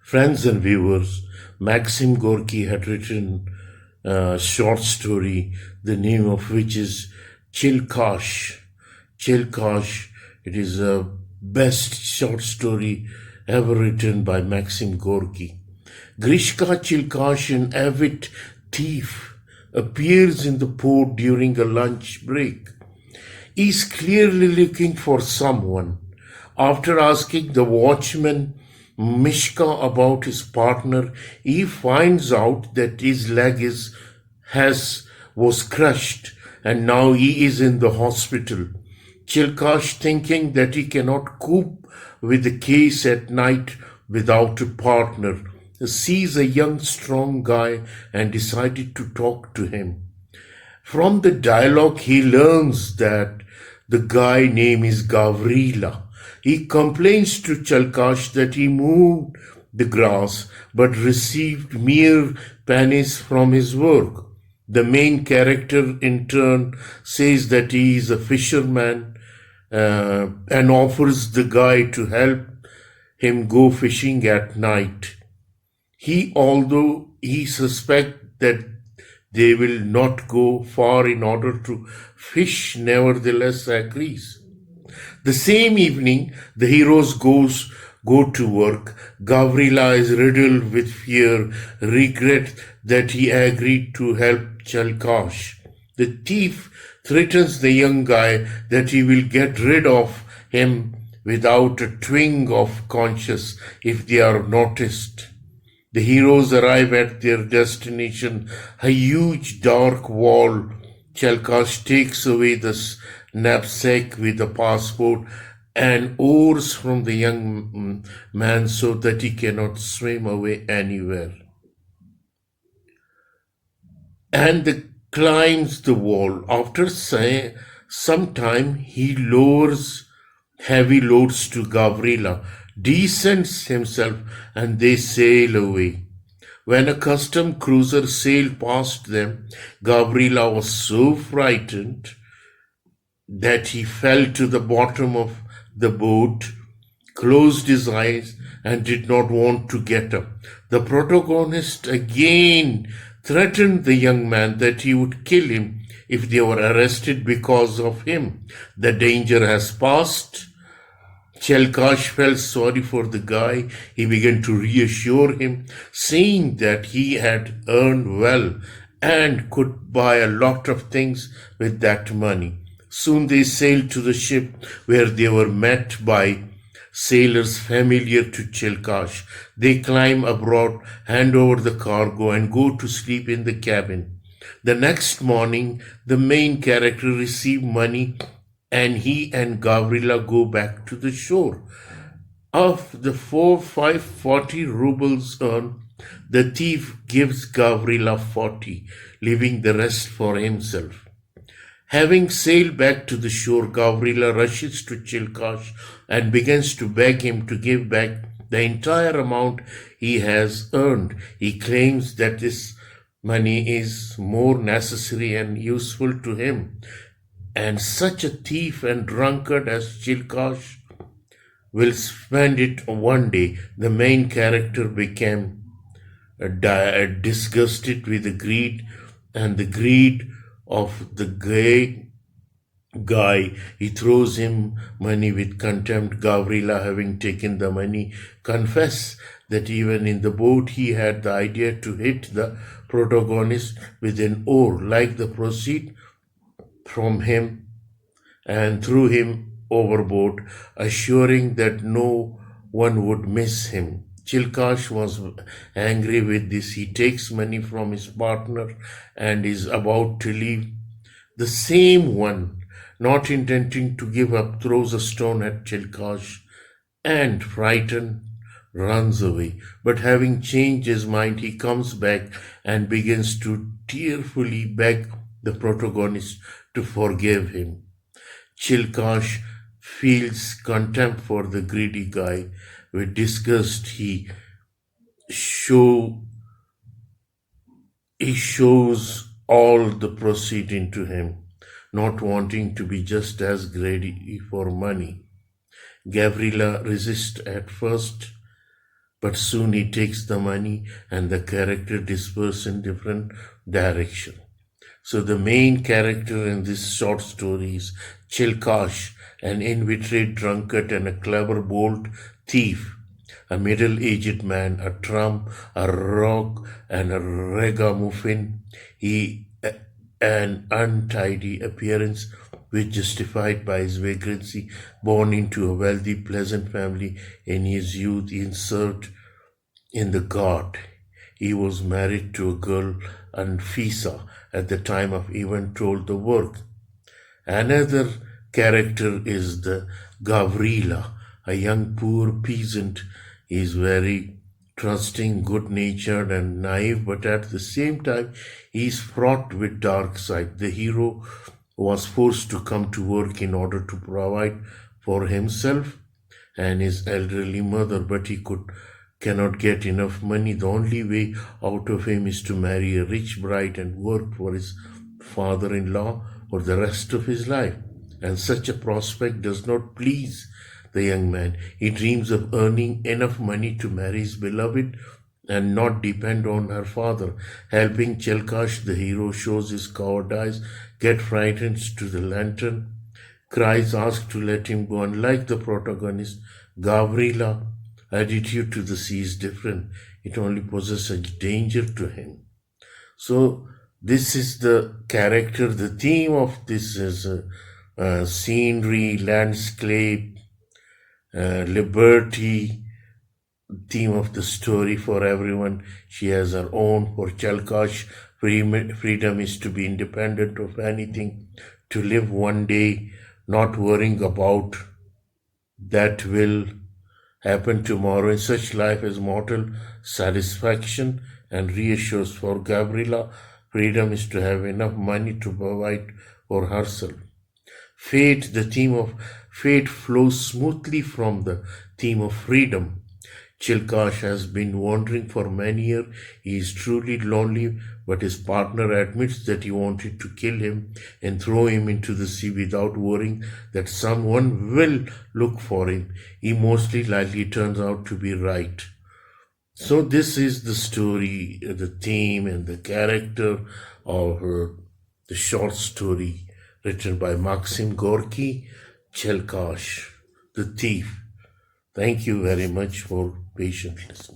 Friends and viewers, Maxim Gorky had written a short story, the name of which is Chelkash. Chelkash, it is the best short story ever written by Maxim Gorky. Grishka Chelkash, an avid thief, appears in the port during a lunch break. He is clearly looking for someone. After asking the watchman Mishka about his partner, he finds out that his leg was crushed and now he is in the hospital. Chelkash, thinking that he cannot cope with the case at night without a partner, sees a young strong guy and decided to talk to him. From the dialogue he learns that the guy name is Gavrila. He complains to Chelkash that he moved the grass but received mere pennies from his work. The main character in turn says that he is a fisherman and offers the guy to help him go fishing at night. Although he suspects that they will not go far in order to fish, nevertheless agrees. The same evening, the heroes go to work. Gavrila is riddled with fear, regret that he agreed to help Chelkash. The thief threatens the young guy that he will get rid of him without a twinge of conscience if they are noticed. The heroes arrive at their destination, a huge dark wall. Chelkash takes away the knapsack with the passport and oars from the young man so that he cannot swim away anywhere. And climbs the wall. After some time, he lowers heavy loads to Gavrila, descends himself, and they sail away. When a custom cruiser sailed past them, Gavrila was so frightened that he fell to the bottom of the boat, closed his eyes, and did not want to get up. The protagonist again threatened the young man that he would kill him if they were arrested because of him. The danger has passed. Chelkash felt sorry for the guy. He began to reassure him, saying that he had earned well and could buy a lot of things with that money. Soon they sailed to the ship, where they were met by sailors familiar to Chelkash. They climb aboard, hand over the cargo, and go to sleep in the cabin. The next morning, the main character receives money, and he and Gavrila go back to the shore. Of the 540 rubles earned, the thief gives Gavrila 40, leaving the rest for himself. Having sailed back to the shore, Gavrila rushes to Chelkash and begins to beg him to give back the entire amount he has earned. He claims that this money is more necessary and useful to him, and such a thief and drunkard as Chelkash will spend it one day. The main character became disgusted with the greed of the guy. He throws him money with contempt. Gavrila, having taken the money, confesses that even in the boat he had the idea to hit the protagonist with an oar, like the proceed from him, and threw him overboard, assuring that no one would miss him. Chelkash was angry with this. He takes money from his partner and is about to leave. The same one, not intending to give up, throws a stone at Chelkash and, frightened, runs away. But having changed his mind, he comes back and begins to tearfully beg the protagonist to forgive him. Chelkash feels contempt for the greedy guy. With disgust, he shows all the proceeding to him, not wanting to be just as greedy for money. Gavrila resists at first, but soon he takes the money and the character disperses in different direction. So the main character in this short story is Chelkash, an inveterate drunkard and a clever, bold thief, a middle-aged man, a trump, a rogue, and a ragamuffin. He an untidy appearance which justified by his vagrancy, born into a wealthy, pleasant family in his youth, he served in the guard. He was married to a girl, Anfisa, at the time of event told the work. Another character is the Gavrila, a young poor peasant. He is very trusting, good-natured and naive, but at the same time he is fraught with dark side. The hero was forced to come to work in order to provide for himself and his elderly mother, but he cannot get enough money. The only way out of him is to marry a rich bride and work for his father-in-law for the rest of his life. And such a prospect does not please the young man. He dreams of earning enough money to marry his beloved and not depend on her father. Helping Chelkash, the hero shows his cowardice, get frightened to the lantern, cries, asked to let him go. Unlike the protagonist, Gavrila attitude to the sea is different. It only poses a danger to him. So this is the character. The theme of this is scenery, landscape, liberty. Theme of the story for everyone. She has her own. For Chelkash, freedom is to be independent of anything, to live one day, not worrying about that will happen tomorrow. In such life as mortal satisfaction and reassures. For Gabriela, freedom is to have enough money to provide for herself. Fate, the theme of fate flows smoothly from the theme of freedom. Chelkash has been wandering for many years. He is truly lonely, but his partner admits that he wanted to kill him and throw him into the sea without worrying that someone will look for him. He mostly likely turns out to be right. So this is the story, the theme and the character of the short story written by Maxim Gorky, Chelkash, the thief. Thank you very much for patient listening.